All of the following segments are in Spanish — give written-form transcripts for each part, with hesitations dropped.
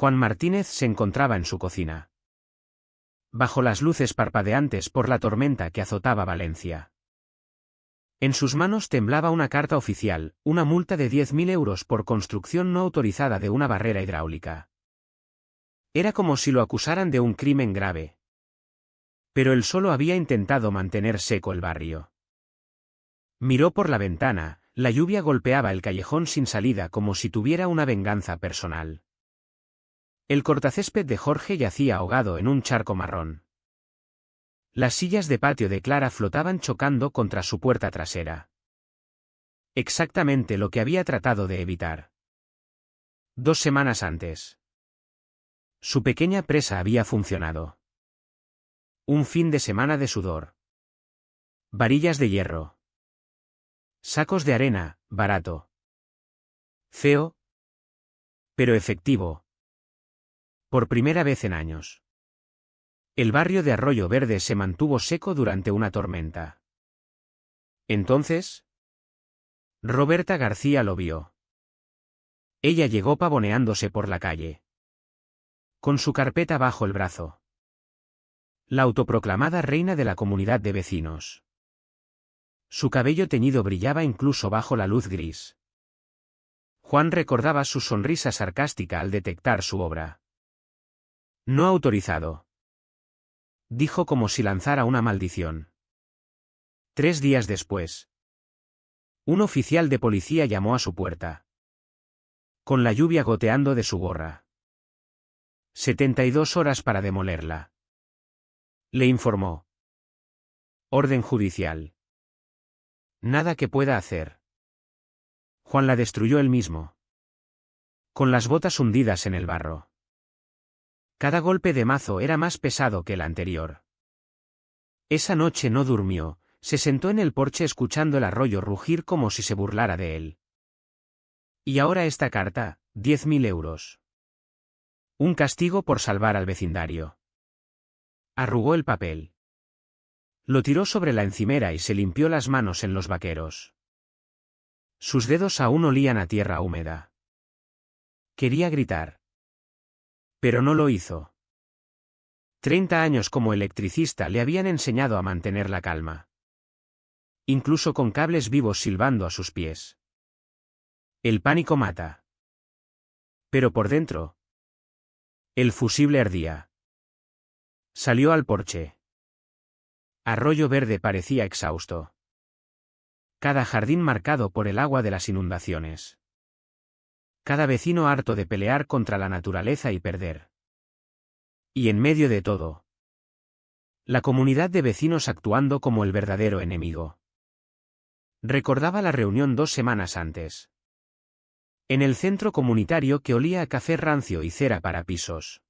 Juan Martínez se encontraba en su cocina. Bajo las luces parpadeantes por la tormenta que azotaba Valencia. En sus manos temblaba una carta oficial, una multa de 10.000 euros por construcción no autorizada de una barrera hidráulica. Era como si lo acusaran de un crimen grave. Pero él solo había intentado mantener seco el barrio. Miró por la ventana, la lluvia golpeaba el callejón sin salida como si tuviera una venganza personal. El cortacésped de Jorge yacía ahogado en un charco marrón. Las sillas de patio de Clara flotaban chocando contra su puerta trasera. Exactamente lo que había tratado de evitar. 2 semanas antes. Su pequeña presa había funcionado. Un fin de semana de sudor. Varillas de hierro. Sacos de arena, barato. Feo, pero efectivo. Por primera vez en años. El barrio de Arroyo Verde se mantuvo seco durante una tormenta. Entonces, Roberta García lo vio. Ella llegó pavoneándose por la calle. Con su carpeta bajo el brazo. La autoproclamada reina de la comunidad de vecinos. Su cabello teñido brillaba incluso bajo la luz gris. Juan recordaba su sonrisa sarcástica al detectar su obra. No autorizado. Dijo como si lanzara una maldición. 3 días después. Un oficial de policía llamó a su puerta. Con la lluvia goteando de su gorra. 72 horas para demolerla. Le informó. Orden judicial. Nada que pueda hacer. Juan la destruyó él mismo. Con las botas hundidas en el barro. Cada golpe de mazo era más pesado que el anterior. Esa noche no durmió, se sentó en el porche escuchando el arroyo rugir como si se burlara de él. Y ahora esta carta, 10.000 euros. Un castigo por salvar al vecindario. Arrugó el papel. Lo tiró sobre la encimera y se limpió las manos en los vaqueros. Sus dedos aún olían a tierra húmeda. Quería gritar. Pero no lo hizo. 30 años como electricista le habían enseñado a mantener la calma. Incluso con cables vivos silbando a sus pies. El pánico mata. Pero por dentro. El fusible ardía. Salió al porche. Arroyo Verde parecía exhausto. Cada jardín marcado por el agua de las inundaciones. Cada vecino harto de pelear contra la naturaleza y perder. Y en medio de todo. La comunidad de vecinos actuando como el verdadero enemigo. Recordaba la reunión 2 semanas antes. En el centro comunitario que olía a café rancio y cera para pisos.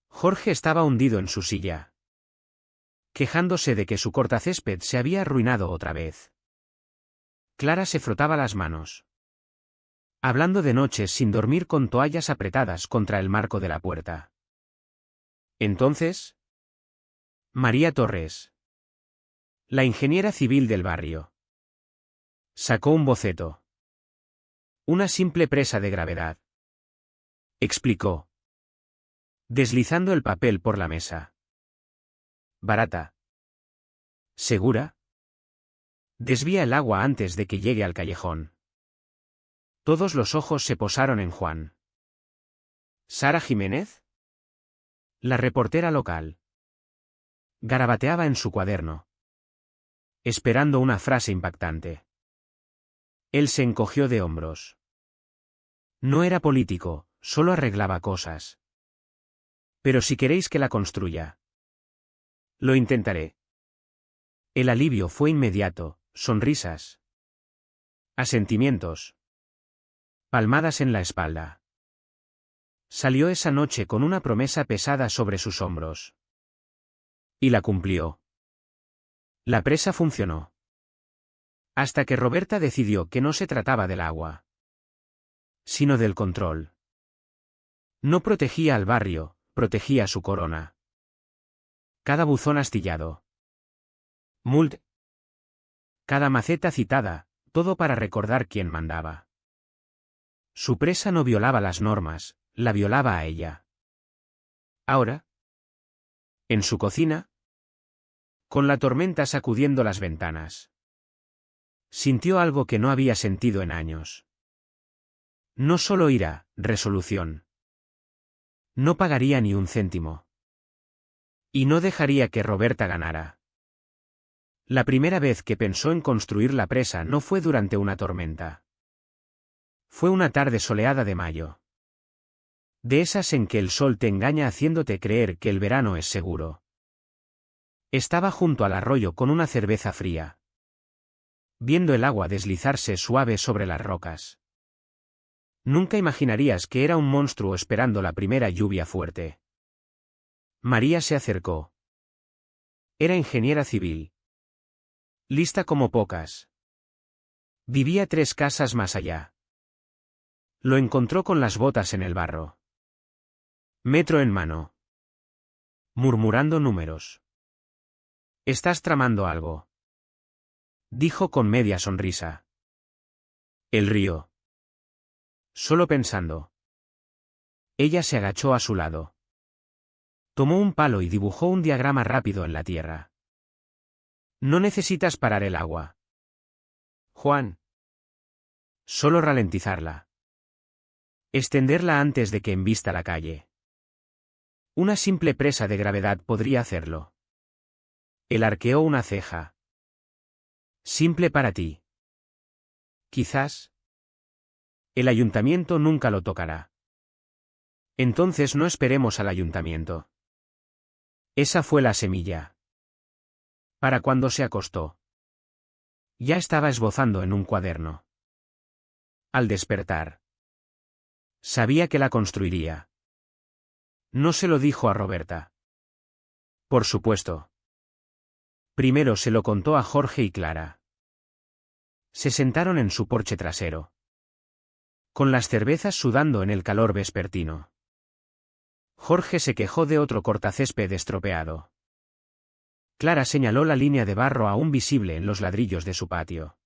Jorge estaba hundido en su silla. Quejándose de que su cortacésped se había arruinado otra vez. Clara se frotaba las manos. Hablando de noches sin dormir con toallas apretadas contra el marco de la puerta. Entonces. María Torres. La ingeniera civil del barrio. Sacó un boceto. Una simple presa de gravedad. Explicó. Deslizando el papel por la mesa. Barata. ¿Segura? Desvía el agua antes de que llegue al callejón. Todos los ojos se posaron en Juan. ¿Sara Jiménez? La reportera local. Garabateaba en su cuaderno. Esperando una frase impactante. Él se encogió de hombros. No era político, solo arreglaba cosas. Pero si queréis que la construya. Lo intentaré. El alivio fue inmediato, sonrisas. Asentimientos. Palmadas en la espalda. Salió esa noche con una promesa pesada sobre sus hombros. Y la cumplió. La presa funcionó. Hasta que Roberta decidió que no se trataba del agua. Sino del control. No protegía al barrio, protegía su corona. Cada buzón astillado. Mult. Cada maceta citada, todo para recordar quién mandaba. Su presa no violaba las normas, la violaba a ella. Ahora, en su cocina, con la tormenta sacudiendo las ventanas, sintió algo que no había sentido en años. No solo ira, resolución. No pagaría ni un céntimo. Y no dejaría que Roberta ganara. La primera vez que pensó en construir la presa no fue durante una tormenta. Fue una tarde soleada de mayo. De esas en que el sol te engaña haciéndote creer que el verano es seguro. Estaba junto al arroyo con una cerveza fría, viendo el agua deslizarse suave sobre las rocas. Nunca imaginarías que era un monstruo esperando la primera lluvia fuerte. María se acercó. Era ingeniera civil. Lista como pocas. Vivía 3 casas más allá. Lo encontró con las botas en el barro, metro en mano, murmurando números. «¿Estás tramando algo?», dijo con media sonrisa. Él rió. «Solo pensando». Ella se agachó a su lado. Tomó un palo y dibujó un diagrama rápido en la tierra. «No necesitas parar el agua, Juan. Solo ralentizarla. Extenderla antes de que embista la calle. Una simple presa de gravedad podría hacerlo». Él arqueó una ceja. «Simple para ti. Quizás. El ayuntamiento nunca lo tocará». «Entonces no esperemos al ayuntamiento». Esa fue la semilla. Para cuando se acostó, ya estaba esbozando en un cuaderno. Al despertar, sabía que la construiría. No se lo dijo a Roberta. Por supuesto. Primero se lo contó a Jorge y Clara. Se sentaron en su porche trasero, con las cervezas sudando en el calor vespertino. Jorge se quejó de otro cortacésped estropeado. Clara señaló la línea de barro aún visible en los ladrillos de su patio.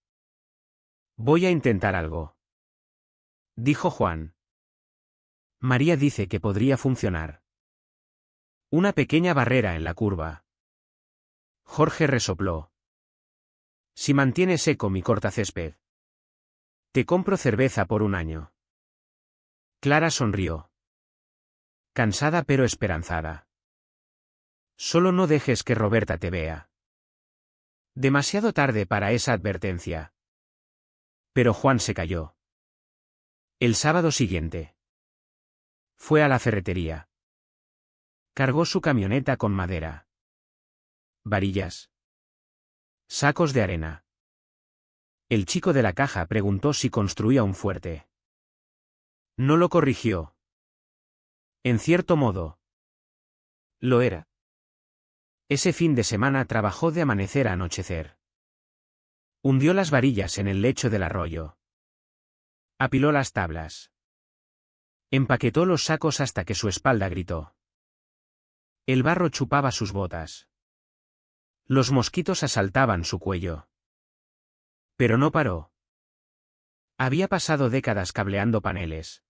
«Voy a intentar algo», dijo Juan. «María dice que podría funcionar. Una pequeña barrera en la curva». Jorge resopló. «Si mantiene seco mi cortacésped, te compro cerveza por 1 año». Clara sonrió. Cansada pero esperanzada. «Solo no dejes que Roberta te vea». Demasiado tarde para esa advertencia. Pero Juan se calló. El sábado siguiente, fue a la ferretería. Cargó su camioneta con madera, varillas, sacos de arena. El chico de la caja preguntó si construía un fuerte. No lo corrigió. En cierto modo, lo era. Ese fin de semana trabajó de amanecer a anochecer. Hundió las varillas en el lecho del arroyo. Apiló las tablas. Empaquetó los sacos hasta que su espalda gritó. El barro chupaba sus botas. Los mosquitos asaltaban su cuello. Pero no paró. Había pasado décadas cableando paneles,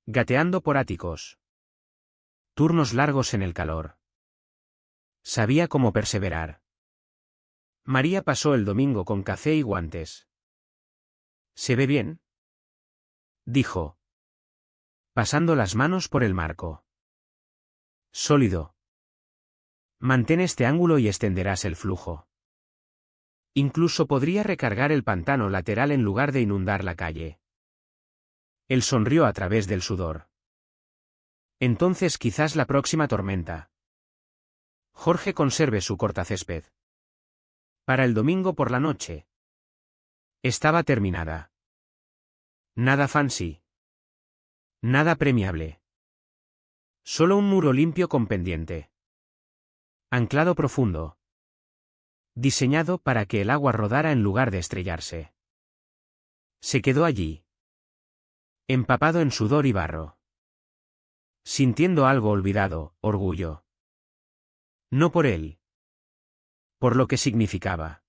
gateando por áticos, turnos largos en el calor. Sabía cómo perseverar. María pasó el domingo con café y guantes. «¿Se ve bien?», dijo, pasando las manos por el marco. «Sólido. Mantén este ángulo y extenderás el flujo. Incluso podría recargar el pantano lateral en lugar de inundar la calle». Él sonrió a través del sudor. «Entonces quizás la próxima tormenta. Jorge conserve su cortacésped. Para el domingo por la noche». Estaba terminada. Nada fancy. Nada premiable. Solo un muro limpio con pendiente. Anclado profundo. Diseñado para que el agua rodara en lugar de estrellarse. Se quedó allí, empapado en sudor y barro, sintiendo algo olvidado, orgullo. No por él. Por lo que significaba.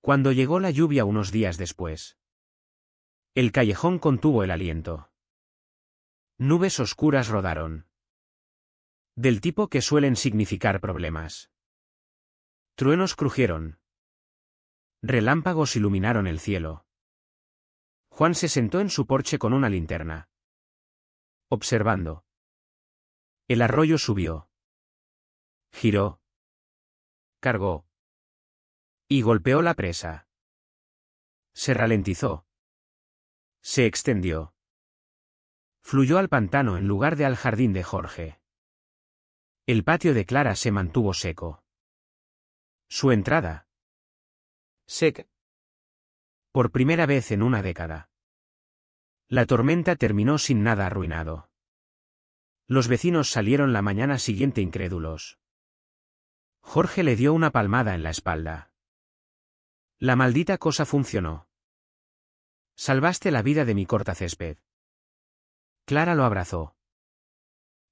Cuando llegó la lluvia unos días después, el callejón contuvo el aliento. Nubes oscuras rodaron. Del tipo que suelen significar problemas. Truenos crujieron. Relámpagos iluminaron el cielo. Juan se sentó en su porche con una linterna. Observando. El arroyo subió. Giró. Cargó. Y golpeó la presa. Se ralentizó. Se extendió. Fluyó al pantano en lugar de al jardín de Jorge. El patio de Clara se mantuvo seco. Su entrada. Seca. Por primera vez en una década. La tormenta terminó sin nada arruinado. Los vecinos salieron la mañana siguiente incrédulos. Jorge le dio una palmada en la espalda. La maldita cosa funcionó. Salvaste la vida de mi cortacésped. Clara lo abrazó.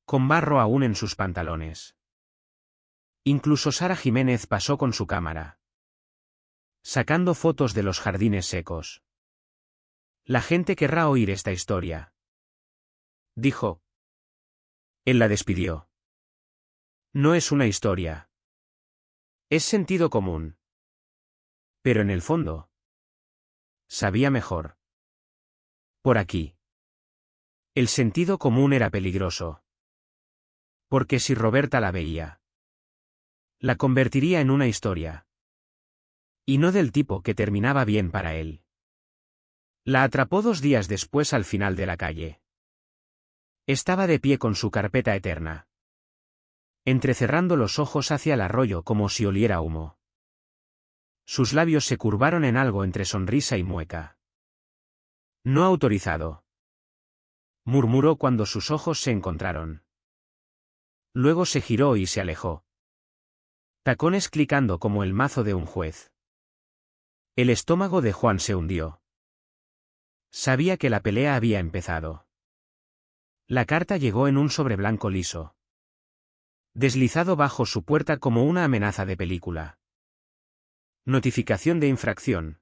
Con barro aún en sus pantalones. Incluso Sara Jiménez pasó con su cámara. Sacando fotos de los jardines secos. La gente querrá oír esta historia. Dijo. Él la despidió. No es una historia. Es sentido común. Pero en el fondo. Sabía mejor. Por aquí. El sentido común era peligroso. Porque si Roberta la veía, la convertiría en una historia. Y no del tipo que terminaba bien para él. La atrapó 2 días después al final de la calle. Estaba de pie con su carpeta eterna. Entrecerrando los ojos hacia el arroyo como si oliera humo. Sus labios se curvaron en algo entre sonrisa y mueca. No autorizado. Murmuró cuando sus ojos se encontraron. Luego se giró y se alejó. Tacones clicando como el mazo de un juez. El estómago de Juan se hundió. Sabía que la pelea había empezado. La carta llegó en un sobre blanco liso. Deslizado bajo su puerta como una amenaza de película. Notificación de infracción.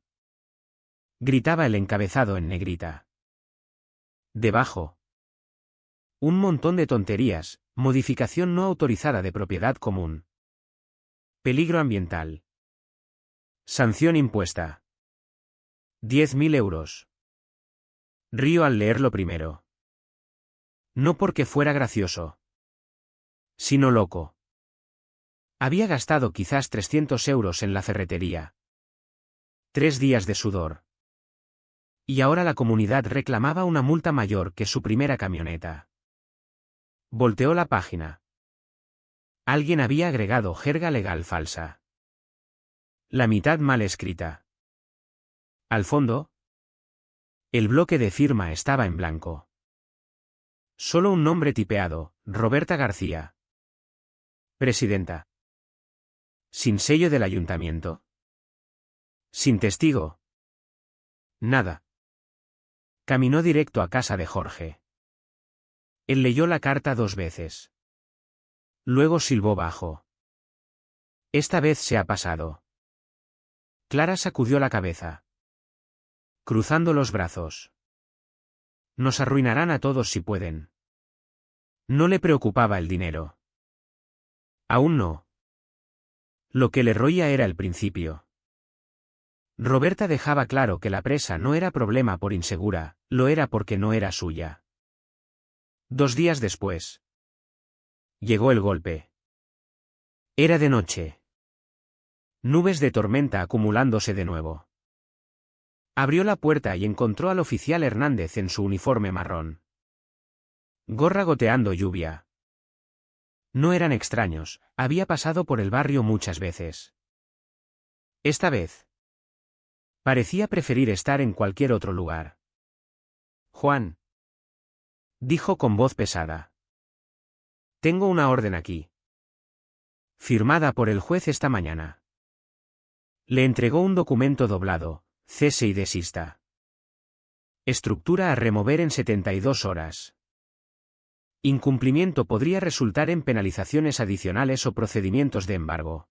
Gritaba el encabezado en negrita. Debajo. Un montón de tonterías, modificación no autorizada de propiedad común. Peligro ambiental. Sanción impuesta. 10.000 euros. Río al leerlo primero. No porque fuera gracioso. Sino loco. Había gastado quizás 300 euros en la ferretería. 3 días de sudor. Y ahora la comunidad reclamaba una multa mayor que su primera camioneta. Volteó la página. Alguien había agregado jerga legal falsa. La mitad mal escrita. Al fondo, el bloque de firma estaba en blanco. Solo un nombre tipeado, Roberta García. Presidenta. Sin sello del ayuntamiento. Sin testigo. Nada. Caminó directo a casa de Jorge. Él leyó la carta 2 veces. Luego silbó bajo. Esta vez se ha pasado. Clara sacudió la cabeza. Cruzando los brazos. Nos arruinarán a todos si pueden. No le preocupaba el dinero. Aún no. Lo que le roía era el principio. Roberta dejaba claro que la presa no era problema por insegura, lo era porque no era suya. 2 días después. Llegó el golpe. Era de noche. Nubes de tormenta acumulándose de nuevo. Abrió la puerta y encontró al oficial Hernández en su uniforme marrón. Gorra goteando lluvia. No eran extraños, había pasado por el barrio muchas veces. Esta vez. Parecía preferir estar en cualquier otro lugar. Juan. Dijo con voz pesada. Tengo una orden aquí. Firmada por el juez esta mañana. Le entregó un documento doblado, cese y desista. Estructura a remover en 72 horas. Incumplimiento podría resultar en penalizaciones adicionales o procedimientos de embargo.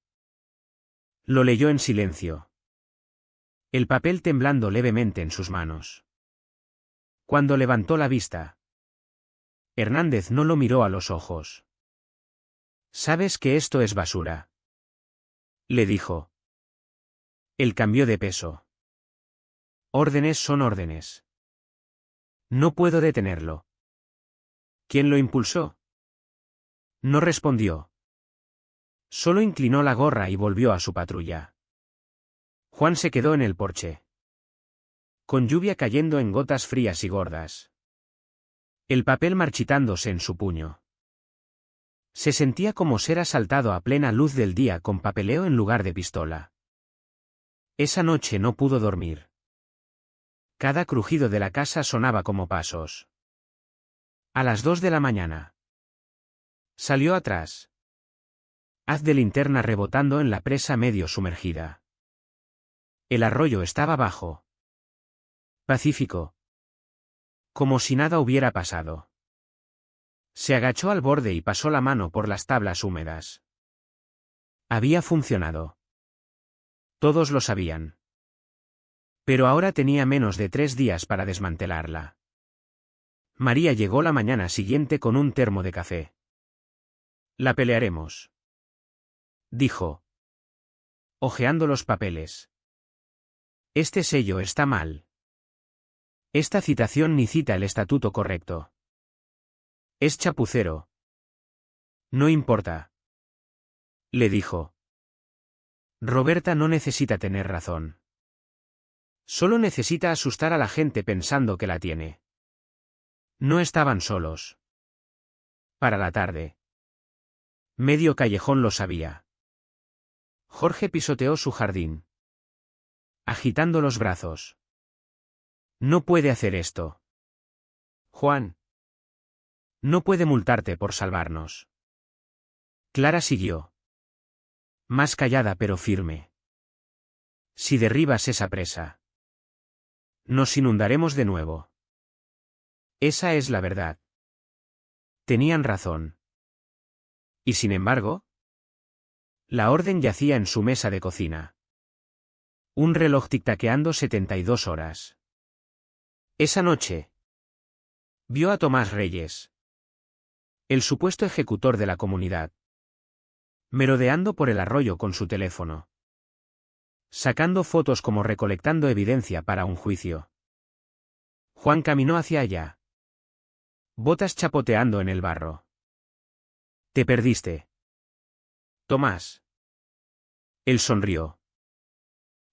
Lo leyó en silencio. El papel temblando levemente en sus manos. Cuando levantó la vista. Hernández no lo miró a los ojos. «Sabes que esto es basura», le dijo. Él cambió de peso. «Órdenes son órdenes. No puedo detenerlo». «¿Quién lo impulsó?» No respondió. Solo inclinó la gorra y volvió a su patrulla. Juan se quedó en el porche. Con lluvia cayendo en gotas frías y gordas. El papel marchitándose en su puño. Se sentía como ser asaltado a plena luz del día con papeleo en lugar de pistola. Esa noche no pudo dormir. Cada crujido de la casa sonaba como pasos. A las 2 de la mañana. Salió atrás. Haz de linterna rebotando en la presa medio sumergida. El arroyo estaba bajo. Pacífico. Como si nada hubiera pasado. Se agachó al borde y pasó la mano por las tablas húmedas. Había funcionado. Todos lo sabían. Pero ahora tenía menos de 3 días para desmantelarla. María llegó la mañana siguiente con un termo de café. «La pelearemos», dijo, hojeando los papeles. «Este sello está mal. Esta citación ni cita el estatuto correcto. Es chapucero». «No importa», le dijo. «Roberta no necesita tener razón. Solo necesita asustar a la gente pensando que la tiene». No estaban solos. Para la tarde. Medio callejón lo sabía. Jorge pisoteó su jardín. Agitando los brazos. «No puede hacer esto. Juan. No puede multarte por salvarnos». Clara siguió. Más callada pero firme. «Si derribas esa presa, nos inundaremos de nuevo. Esa es la verdad». Tenían razón. Y sin embargo, la orden yacía en su mesa de cocina. Un reloj tic-taqueando 72 horas. Esa noche, vio a Tomás Reyes, el supuesto ejecutor de la comunidad, merodeando por el arroyo con su teléfono. Sacando fotos como recolectando evidencia para un juicio. Juan caminó hacia allá. Botas chapoteando en el barro. «Te perdiste, Tomás». Él sonrió.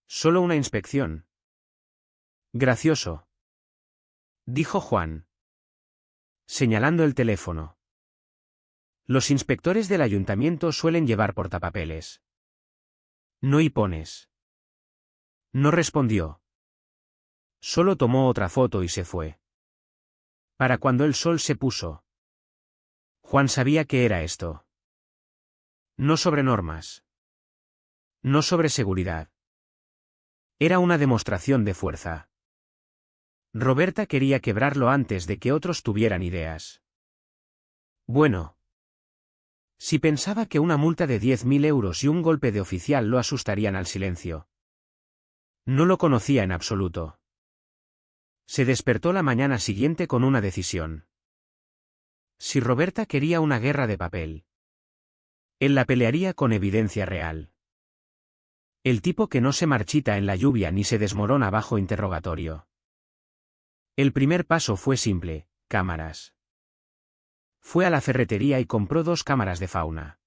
«Solo una inspección». «Gracioso», dijo Juan, señalando el teléfono. «Los inspectores del ayuntamiento suelen llevar portapapeles. No hipones». No respondió. Solo tomó otra foto y se fue. Para cuando el sol se puso. Juan sabía qué era esto. No sobre normas. No sobre seguridad. Era una demostración de fuerza. Roberta quería quebrarlo antes de que otros tuvieran ideas. Bueno. Si pensaba que una multa de 10.000 euros y un golpe de oficial lo asustarían al silencio. No lo conocía en absoluto. Se despertó la mañana siguiente con una decisión. Si Roberta quería una guerra de papel, él la pelearía con evidencia real. El tipo que no se marchita en la lluvia ni se desmorona bajo interrogatorio. El primer paso fue simple: cámaras. Fue a la ferretería y compró 2 cámaras de fauna.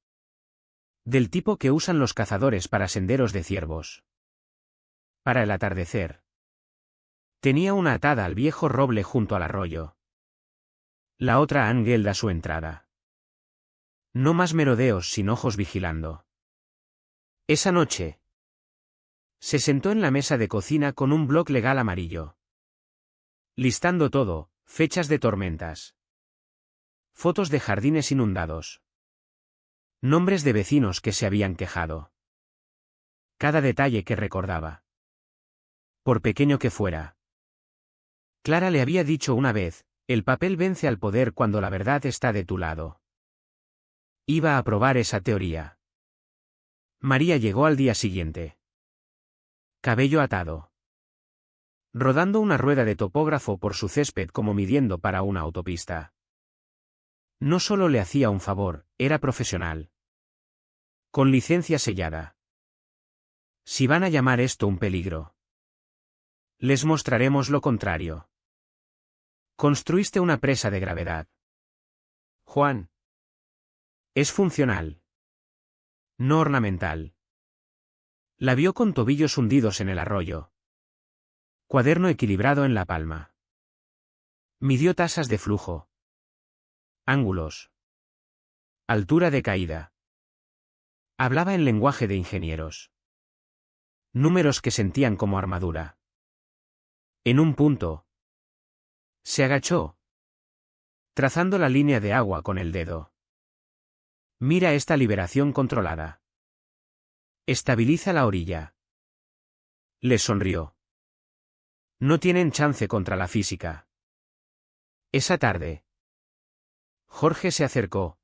Del tipo que usan los cazadores para senderos de ciervos. Para el atardecer. Tenía una atada al viejo roble junto al arroyo. La otra a Ángel a su entrada. No más merodeos sin ojos vigilando. Esa noche, se sentó en la mesa de cocina con un bloc legal amarillo. Listando todo: fechas de tormentas. Fotos de jardines inundados. Nombres de vecinos que se habían quejado. Cada detalle que recordaba. Por pequeño que fuera. Clara le había dicho una vez: el papel vence al poder cuando la verdad está de tu lado. Iba a probar esa teoría. María llegó al día siguiente. Cabello atado. Rodando una rueda de topógrafo por su césped como midiendo para una autopista. No solo le hacía un favor, era profesional. Con licencia sellada. Si van a llamar esto un peligro, les mostraremos lo contrario. Construiste una presa de gravedad. Juan. Es funcional. No ornamental. La vio con tobillos hundidos en el arroyo. Cuaderno equilibrado en la palma. Midió tasas de flujo. Ángulos. Altura de caída. Hablaba en lenguaje de ingenieros. Números que sentían como armadura. En un punto. Se agachó, trazando la línea de agua con el dedo. Mira esta liberación controlada. Estabiliza la orilla. Les sonrió. No tienen chance contra la física. Esa tarde. Jorge se acercó.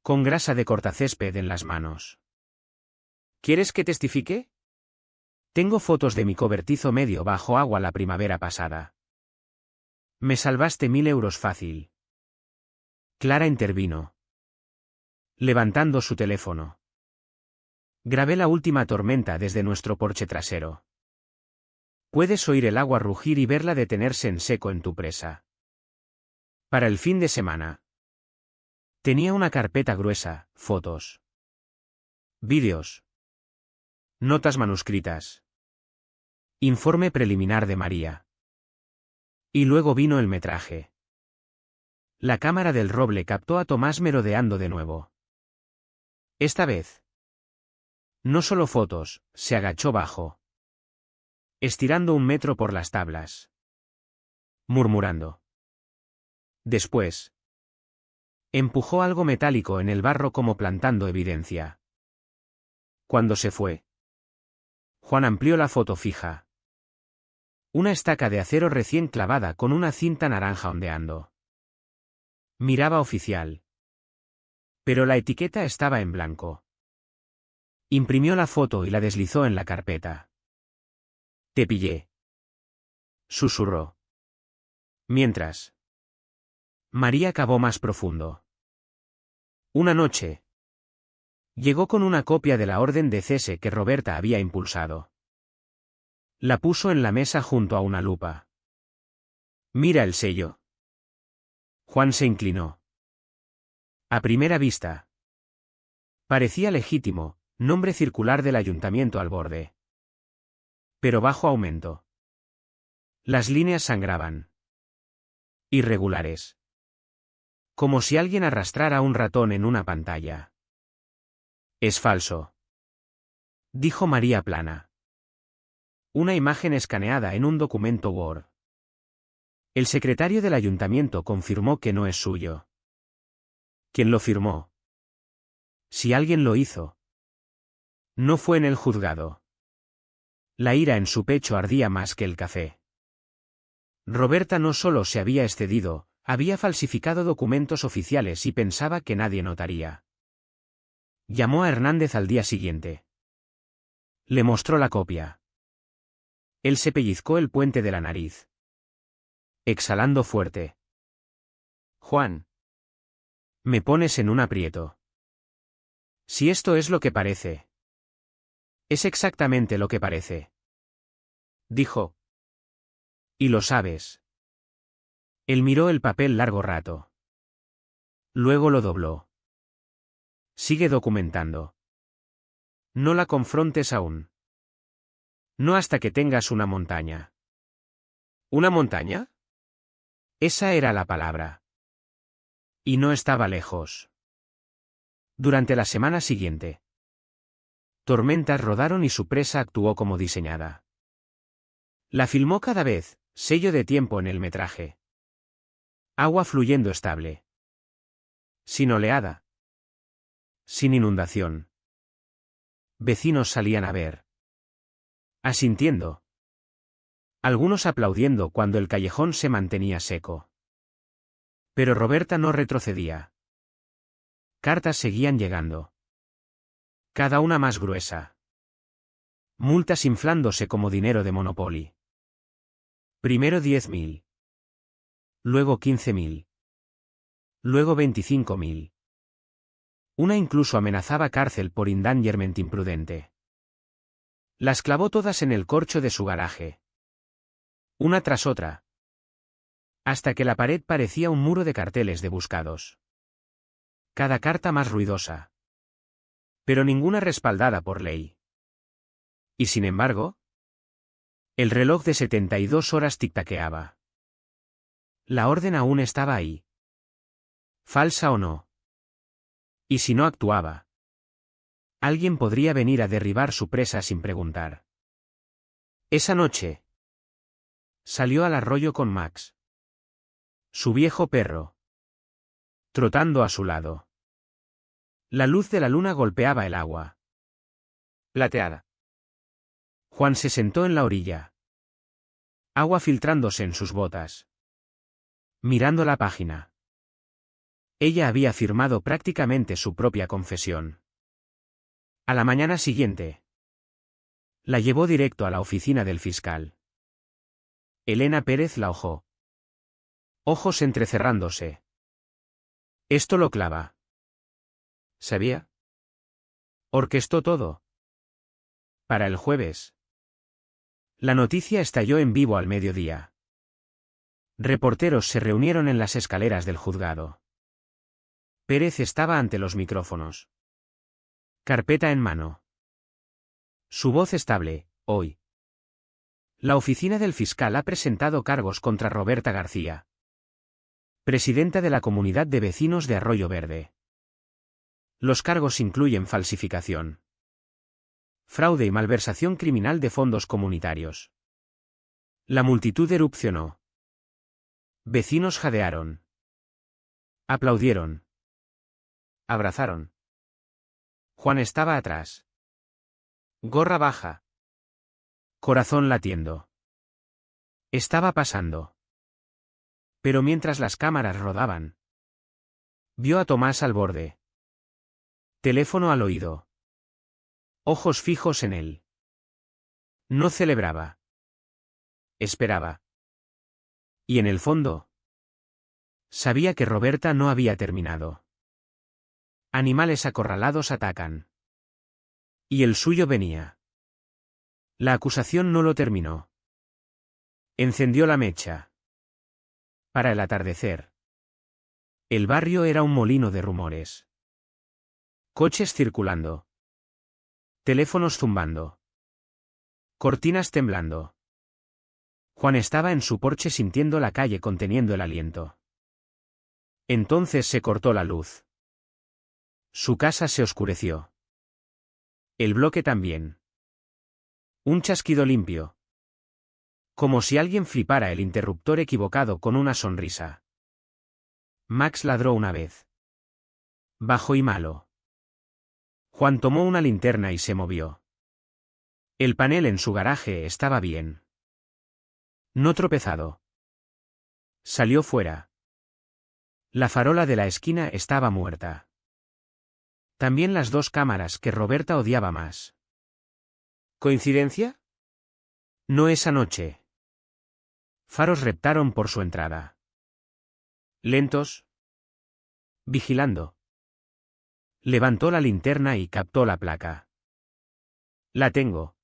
Con grasa de cortacésped en las manos. ¿Quieres que testifique? Tengo fotos de mi cobertizo medio bajo agua la primavera pasada. Me salvaste 1000 euros fácil. Clara intervino. Levantando su teléfono. Grabé la última tormenta desde nuestro porche trasero. Puedes oír el agua rugir y verla detenerse en seco en tu presa. Para el fin de semana. Tenía una carpeta gruesa, fotos. Vídeos. Notas manuscritas. Informe preliminar de María. Y luego vino el metraje. La cámara del roble captó a Tomás merodeando de nuevo. Esta vez. No solo fotos, se agachó bajo. Estirando 1 metro por las tablas. Murmurando. Después. Empujó algo metálico en el barro como plantando evidencia. Cuando se fue. Juan amplió la foto fija. Una estaca de acero recién clavada con una cinta naranja ondeando. Miraba oficial. Pero la etiqueta estaba en blanco. Imprimió la foto y la deslizó en la carpeta. Te pillé. Susurró. Mientras. María cavó más profundo. Una noche. Llegó con una copia de la orden de cese que Roberta había impulsado. La puso en la mesa junto a una lupa. Mira el sello. Juan se inclinó. A primera vista. Parecía legítimo, nombre circular del ayuntamiento al borde. Pero bajo aumento. Las líneas sangraban. Irregulares. Como si alguien arrastrara un ratón en una pantalla. Es falso. Dijo María plana. Una imagen escaneada en un documento Word. El secretario del ayuntamiento confirmó que no es suyo. ¿Quién lo firmó? Si alguien lo hizo. No fue en el juzgado. La ira en su pecho ardía más que el café. Roberta no solo se había excedido, había falsificado documentos oficiales y pensaba que nadie notaría. Llamó a Hernández al día siguiente. Le mostró la copia. Él se pellizcó el puente de la nariz. Exhalando fuerte. Juan. Me pones en un aprieto. Si esto es lo que parece. Es exactamente lo que parece. Dijo. Y lo sabes. Él miró el papel largo rato. Luego lo dobló. Sigue documentando. No la confrontes aún. No hasta que tengas una montaña. ¿Una montaña? Esa era la palabra. Y no estaba lejos. Durante la semana siguiente. Tormentas rodaron y su presa actuó como diseñada. La filmó cada vez, sello de tiempo en el metraje. Agua fluyendo estable. Sin oleada. Sin inundación. Vecinos salían a ver. Asintiendo. Algunos aplaudiendo cuando el callejón se mantenía seco. Pero Roberta no retrocedía. Cartas seguían llegando. Cada una más gruesa. Multas inflándose como dinero de Monopoly. Primero 10.000. Luego 15.000. Luego 25.000. Una incluso amenazaba cárcel por endangerment imprudente. Las clavó todas en el corcho de su garaje. Una tras otra. Hasta que la pared parecía un muro de carteles de buscados. Cada carta más ruidosa. Pero ninguna respaldada por ley. Y sin embargo, el reloj de 72 horas tic-taqueaba. La orden aún estaba ahí. Falsa o no. Y si no actuaba, alguien podría venir a derribar su presa sin preguntar. Esa noche, salió al arroyo con Max. Su viejo perro. Trotando a su lado. La luz de la luna golpeaba el agua. Plateada. Juan se sentó en la orilla. Agua filtrándose en sus botas. Mirando la página. Ella había firmado prácticamente su propia confesión. A la mañana siguiente, la llevó directo a la oficina del fiscal. Elena Pérez la ojó. Ojos entrecerrándose. Esto lo clava. ¿Sabía? Orquestó todo. Para el jueves. La noticia estalló en vivo al mediodía. Reporteros se reunieron en las escaleras del juzgado. Pérez estaba ante los micrófonos. Carpeta en mano. Su voz estable, hoy. La oficina del fiscal ha presentado cargos contra Roberta García, presidenta de la Comunidad de Vecinos de Arroyo Verde. Los cargos incluyen falsificación, fraude y malversación criminal de fondos comunitarios. La multitud erupcionó. Vecinos jadearon. Aplaudieron. Abrazaron. Juan estaba atrás. Gorra baja. Corazón latiendo. Estaba pasando. Pero mientras las cámaras rodaban, vio a Tomás al borde. Teléfono al oído. Ojos fijos en él. No celebraba. Esperaba. Y en el fondo, sabía que Roberta no había terminado. Animales acorralados atacan. Y el suyo venía. La acusación no lo terminó. Encendió la mecha. Para el atardecer. El barrio era un molino de rumores. Coches circulando. Teléfonos zumbando. Cortinas temblando. Juan estaba en su porche sintiendo la calle conteniendo el aliento. Entonces se cortó la luz. Su casa se oscureció. El bloque también. Un chasquido limpio. Como si alguien flipara el interruptor equivocado con una sonrisa. Max ladró una vez. Bajo y malo. Juan tomó una linterna y se movió. El panel en su garaje estaba bien. No tropezado. Salió fuera. La farola de la esquina estaba muerta. También las dos cámaras que Roberta odiaba más. ¿Coincidencia? No esa noche. Faros reptaron por su entrada. Lentos. Vigilando. Levantó la linterna y captó la placa. La tengo.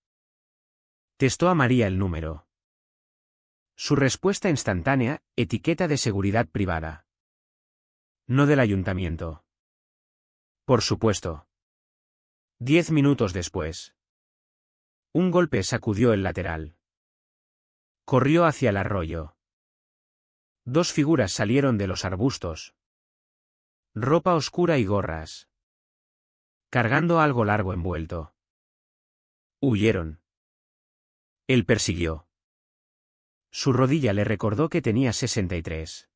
Testó a María el número. Su respuesta instantánea, etiqueta de seguridad privada. No del ayuntamiento. Por supuesto. 10 minutos después. Un golpe sacudió el lateral. Corrió hacia el arroyo. Dos figuras salieron de los arbustos. Ropa oscura y gorras. Cargando algo largo envuelto. Huyeron. Él persiguió. Su rodilla le recordó que tenía 63.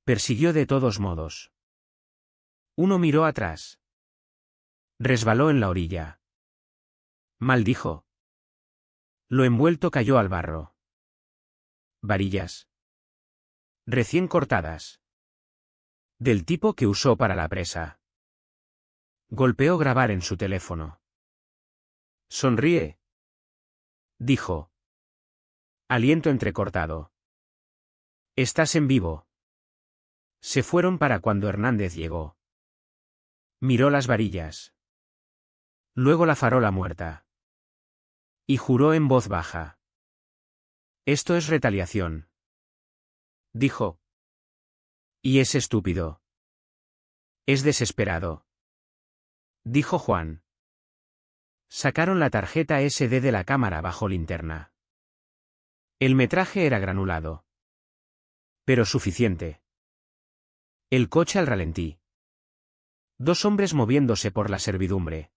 Persiguió de todos modos. Uno miró atrás. Resbaló en la orilla. Maldijo. Lo envuelto cayó al barro. Varillas. Recién cortadas. Del tipo que usó para la presa. Golpeó grabar en su teléfono. Sonríe. Dijo. Aliento entrecortado. Estás en vivo. Se fueron para cuando Hernández llegó. Miró las varillas. Luego la farola muerta. Y juró en voz baja. Esto es retaliación. Dijo. Y es estúpido. Es desesperado. Dijo Juan. Sacaron la tarjeta SD de la cámara bajo linterna. El metraje era granulado. Pero suficiente. El coche al ralentí. Dos hombres moviéndose por la servidumbre.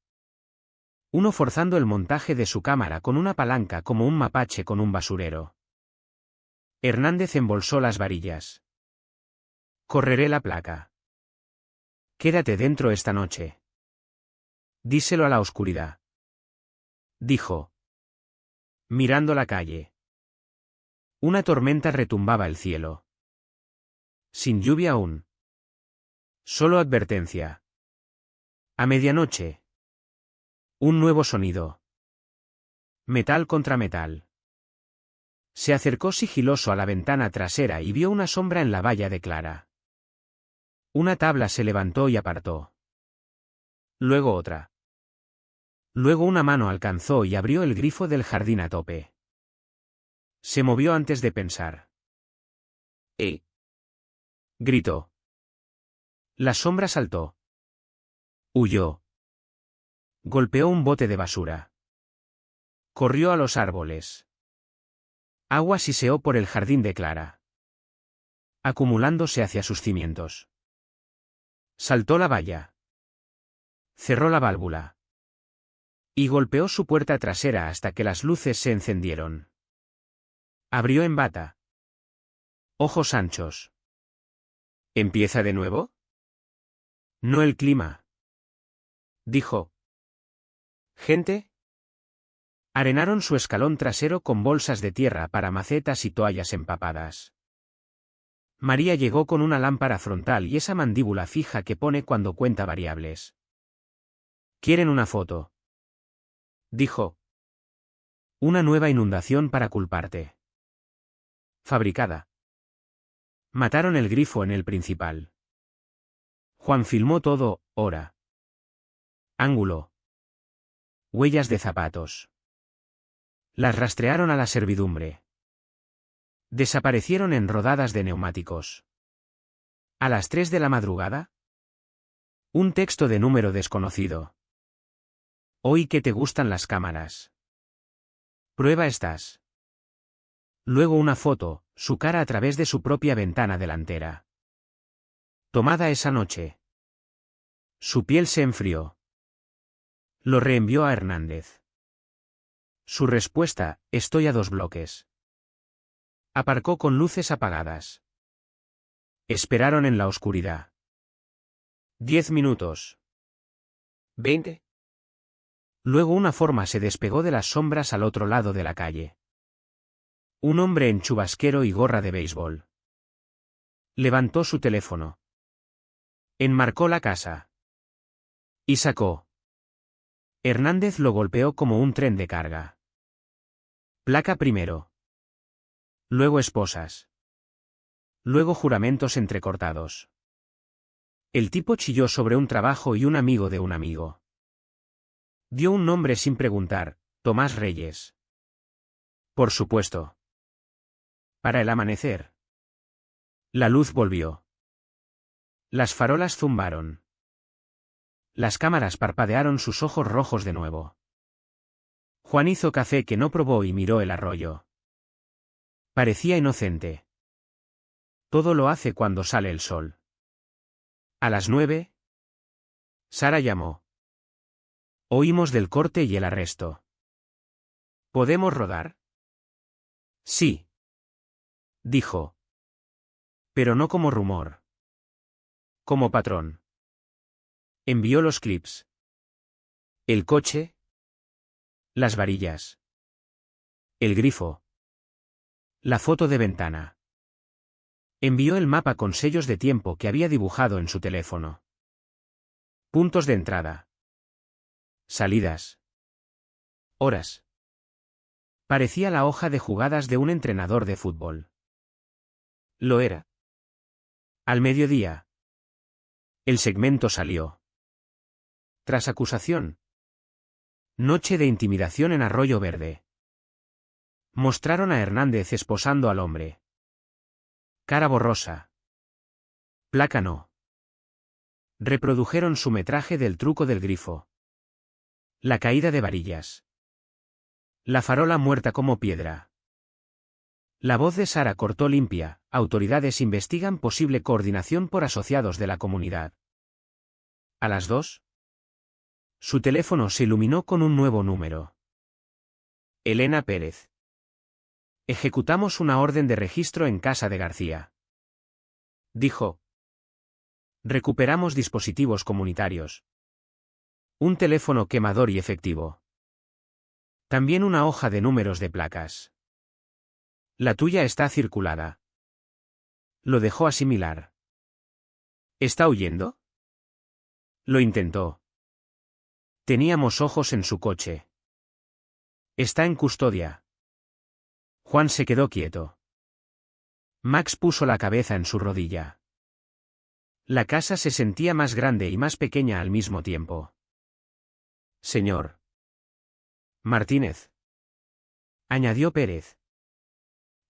Uno forzando el montaje de su cámara con una palanca como un mapache con un basurero. Hernández embolsó las varillas. Correré la placa. Quédate dentro esta noche. Díselo a la oscuridad. Dijo. Mirando la calle. Una tormenta retumbaba el cielo. Sin lluvia aún. Solo advertencia. A medianoche. Un nuevo sonido. Metal contra metal. Se acercó sigiloso a la ventana trasera y vio una sombra en la valla de Clara. Una tabla se levantó y apartó. Luego otra. Luego una mano alcanzó y abrió el grifo del jardín a tope. Se movió antes de pensar. Gritó. La sombra saltó. Huyó. Golpeó un bote de basura. Corrió a los árboles. Agua siseó por el jardín de Clara, acumulándose hacia sus cimientos. Saltó la valla. Cerró la válvula. Y golpeó su puerta trasera hasta que las luces se encendieron. Abrió en bata. Ojos anchos. ¿Empieza de nuevo? No el clima. Dijo. ¿Gente? Arenaron su escalón trasero con bolsas de tierra para macetas y toallas empapadas. María llegó con una lámpara frontal y esa mandíbula fija que pone cuando cuenta variables. ¿Quieren una foto? Dijo. Una nueva inundación para culparte. Fabricada. Mataron el grifo en el principal. Juan filmó todo, hora. Ángulo. Huellas de zapatos. Las rastrearon a la servidumbre. Desaparecieron en rodadas de neumáticos. ¿A las 3 de la madrugada? Un texto de número desconocido. Hoy que te gustan las cámaras. Prueba estas. Luego una foto, su cara a través de su propia ventana delantera. Tomada esa noche. Su piel se enfrió. Lo reenvió a Hernández. Su respuesta, estoy a 2 bloques. Aparcó con luces apagadas. Esperaron en la oscuridad. 10 minutos. 20. Luego una forma se despegó de las sombras al otro lado de la calle. Un hombre en chubasquero y gorra de béisbol. Levantó su teléfono. Enmarcó la casa. Y sacó. Hernández lo golpeó como un tren de carga. Placa primero. Luego esposas. Luego juramentos entrecortados. El tipo chilló sobre un trabajo y un amigo de un amigo. Dio un nombre sin preguntar, Tomás Reyes. Por supuesto. Para el amanecer. La luz volvió. Las farolas zumbaron. Las cámaras parpadearon sus ojos rojos de nuevo. Juan hizo café que no probó y miró el arroyo. Parecía inocente. Todo lo hace cuando sale el sol. A las 9. Sara llamó. Oímos del corte y el arresto. ¿Podemos rodar? Sí. Dijo. Pero no como rumor. Como patrón. Envió los clips. El coche. Las varillas. El grifo. La foto de ventana. Envió el mapa con sellos de tiempo que había dibujado en su teléfono. Puntos de entrada. Salidas. Horas. Parecía la hoja de jugadas de un entrenador de fútbol. Lo era. Al mediodía. El segmento salió. Tras acusación. Noche de intimidación en Arroyo Verde. Mostraron a Hernández esposando al hombre. Cara borrosa. Placa no. Reprodujeron su metraje del truco del grifo. La caída de varillas. La farola muerta como piedra. La voz de Sara cortó limpia. Autoridades investigan posible coordinación por asociados de la comunidad. A las 2. Su teléfono se iluminó con un nuevo número. Elena Pérez. Ejecutamos una orden de registro en casa de García. Dijo. Recuperamos dispositivos comunitarios. Un teléfono quemador y efectivo. También una hoja de números de placas. La tuya está circulada. Lo dejó asimilar. ¿Está huyendo? Lo intentó. Teníamos ojos en su coche. Está en custodia. Juan se quedó quieto. Max puso la cabeza en su rodilla. La casa se sentía más grande y más pequeña al mismo tiempo. Señor Martínez, añadió Pérez.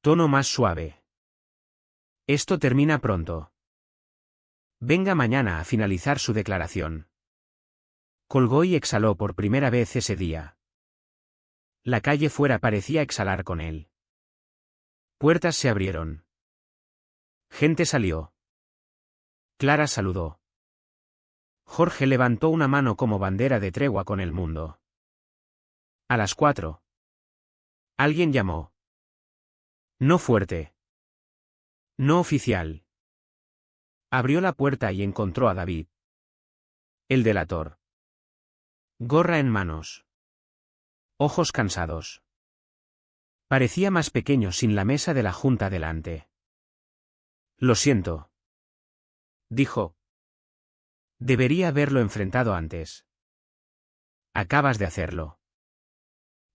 Tono más suave. Esto termina pronto. Venga mañana a finalizar su declaración. Colgó y exhaló por primera vez ese día. La calle fuera parecía exhalar con él. Puertas se abrieron. Gente salió. Clara saludó. Jorge levantó una mano como bandera de tregua con el mundo. A las 4. Alguien llamó. No fuerte. No oficial. Abrió la puerta y encontró a David. El delator. Gorra en manos. Ojos cansados. Parecía más pequeño sin la mesa de la junta delante. Lo siento. Dijo. Debería haberlo enfrentado antes. Acabas de hacerlo.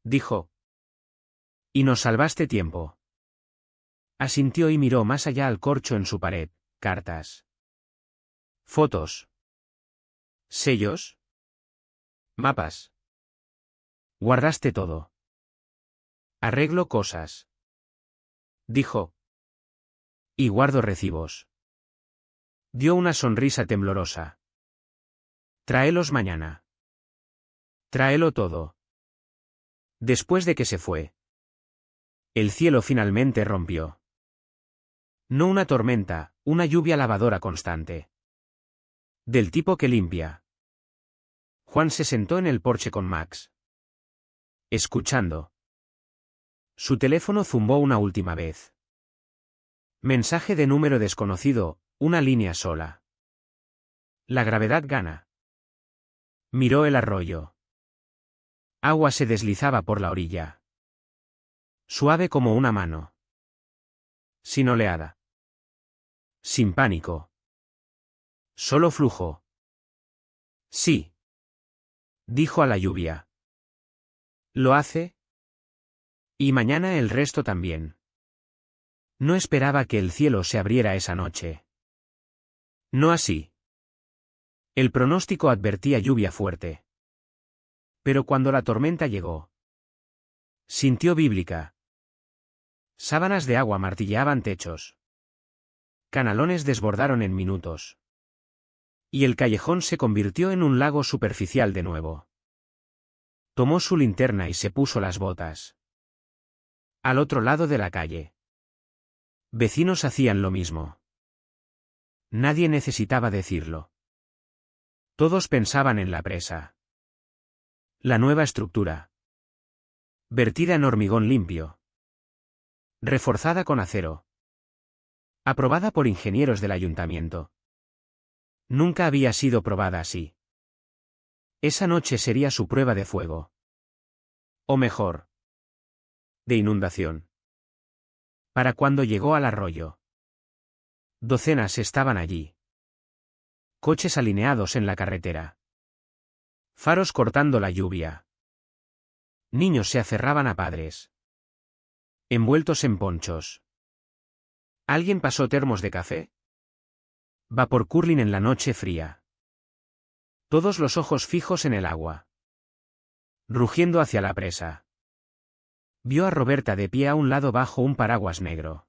Dijo. Y nos salvaste tiempo. Asintió y miró más allá al corcho en su pared. Cartas. Fotos. Sellos. Mapas. Guardaste todo. Arreglo cosas. Dijo. Y guardo recibos. Dio una sonrisa temblorosa. Tráelos mañana. Tráelo todo. Después de que se fue. El cielo finalmente rompió. No una tormenta, una lluvia lavadora constante. Del tipo que limpia. Juan se sentó en el porche con Max. Escuchando. Su teléfono zumbó una última vez. Mensaje de número desconocido, una línea sola. La gravedad gana. Miró el arroyo. Agua se deslizaba por la orilla. Suave como una mano. Sin oleada. Sin pánico. Solo flujo. Sí. Dijo a la lluvia. ¿Lo hace? Y mañana el resto también. No esperaba que el cielo se abriera esa noche. No así. El pronóstico advertía lluvia fuerte. Pero cuando la tormenta llegó, sintió bíblica. Sábanas de agua martilleaban techos. Canalones desbordaron en minutos. Y el callejón se convirtió en un lago superficial de nuevo. Tomó su linterna y se puso las botas. Al otro lado de la calle. Vecinos hacían lo mismo. Nadie necesitaba decirlo. Todos pensaban en la presa. La nueva estructura. Vertida en hormigón limpio. Reforzada con acero. Aprobada por ingenieros del ayuntamiento. Nunca había sido probada así. Esa noche sería su prueba de fuego. O mejor. De inundación. Para cuando llegó al arroyo. Docenas estaban allí. Coches alineados en la carretera. Faros cortando la lluvia. Niños se aferraban a padres. Envueltos en ponchos. ¿Alguien pasó termos de café? Vapor curling en la noche fría. Todos los ojos fijos en el agua. Rugiendo hacia la presa. Vio a Roberta de pie a un lado bajo un paraguas negro.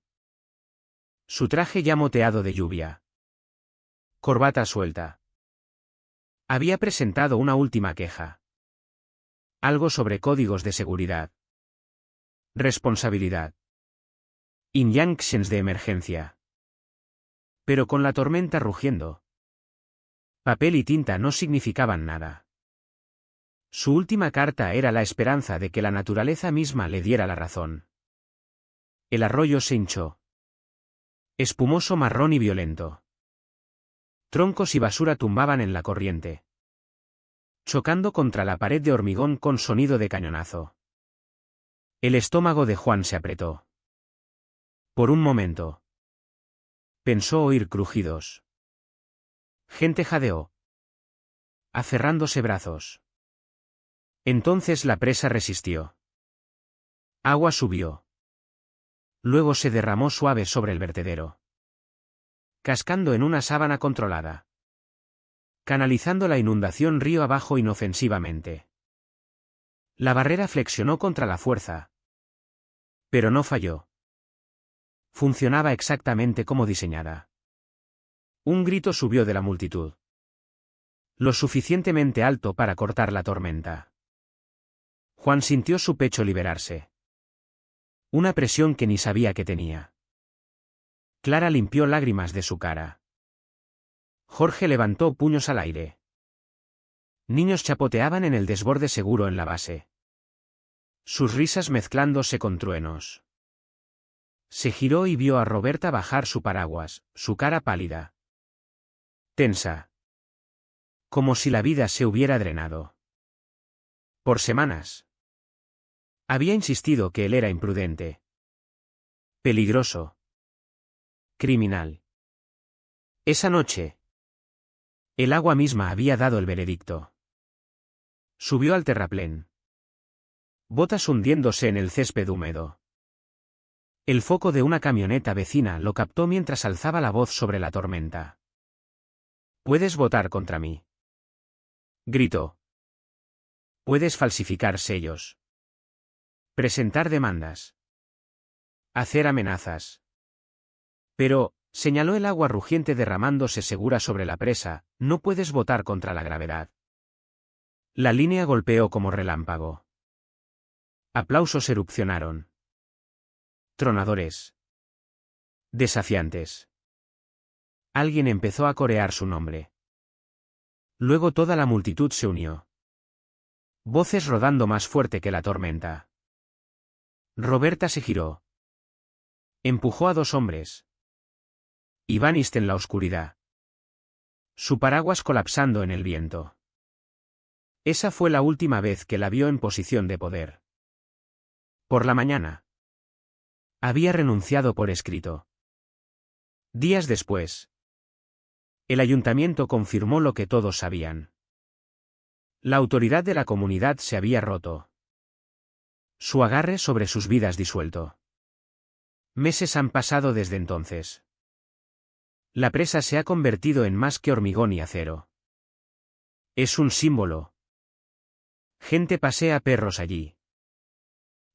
Su traje ya moteado de lluvia. Corbata suelta. Había presentado una última queja. Algo sobre códigos de seguridad. Responsabilidad. Injunctions de emergencia. Pero con la tormenta rugiendo. Papel y tinta no significaban nada. Su última carta era la esperanza de que la naturaleza misma le diera la razón. El arroyo se hinchó. Espumoso, marrón y violento. Troncos y basura tumbaban en la corriente. Chocando contra la pared de hormigón con sonido de cañonazo. El estómago de Juan se apretó. Por un momento. Pensó oír crujidos. Gente jadeó. Aferrándose brazos. Entonces la presa resistió. Agua subió. Luego se derramó suave sobre el vertedero. Cascando en una sábana controlada. Canalizando la inundación río abajo inofensivamente. La barrera flexionó contra la fuerza. Pero no falló. Funcionaba exactamente como diseñada. Un grito subió de la multitud. Lo suficientemente alto para cortar la tormenta. Juan sintió su pecho liberarse. Una presión que ni sabía que tenía. Clara limpió lágrimas de su cara. Jorge levantó puños al aire. Niños chapoteaban en el desborde seguro en la base. Sus risas mezclándose con truenos. Se giró y vio a Roberta bajar su paraguas, su cara pálida. Tensa. Como si la vida se hubiera drenado. Por semanas. Había insistido que él era imprudente. Peligroso. Criminal. Esa noche. El agua misma había dado el veredicto. Subió al terraplén. Botas hundiéndose en el césped húmedo. El foco de una camioneta vecina lo captó mientras alzaba la voz sobre la tormenta. «Puedes votar contra mí», gritó. «Puedes falsificar sellos. Presentar demandas. Hacer amenazas. Pero», señaló el agua rugiente derramándose segura sobre la presa, «no puedes votar contra la gravedad». La línea golpeó como relámpago. Aplausos erupcionaron. Tronadores. Desafiantes. Alguien empezó a corear su nombre. Luego toda la multitud se unió. Voces rodando más fuerte que la tormenta. Roberta se giró. Empujó a dos hombres. Y vaniste en la oscuridad. Su paraguas colapsando en el viento. Esa fue la última vez que la vio en posición de poder. Por la mañana. Había renunciado por escrito. Días después. El ayuntamiento confirmó lo que todos sabían. La autoridad de la comunidad se había roto. Su agarre sobre sus vidas disuelto. Meses han pasado desde entonces. La presa se ha convertido en más que hormigón y acero. Es un símbolo. Gente pasea perros allí.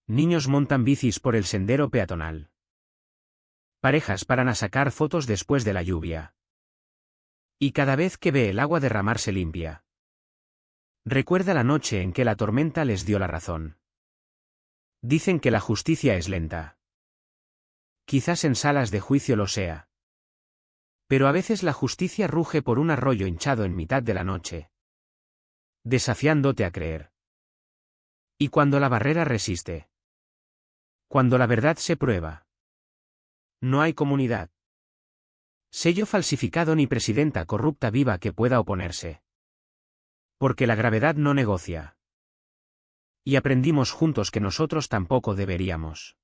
Niños montan bicis por el sendero peatonal. Parejas paran a sacar fotos después de la lluvia. Y cada vez que ve el agua derramarse limpia. Recuerda la noche en que la tormenta les dio la razón. Dicen que la justicia es lenta. Quizás en salas de juicio lo sea. Pero a veces la justicia ruge por un arroyo hinchado en mitad de la noche. Desafiándote a creer. Y cuando la barrera resiste. Cuando la verdad se prueba. No hay comunidad. Sello falsificado ni presidenta corrupta viva que pueda oponerse. Porque la gravedad no negocia. Y aprendimos juntos que nosotros tampoco deberíamos.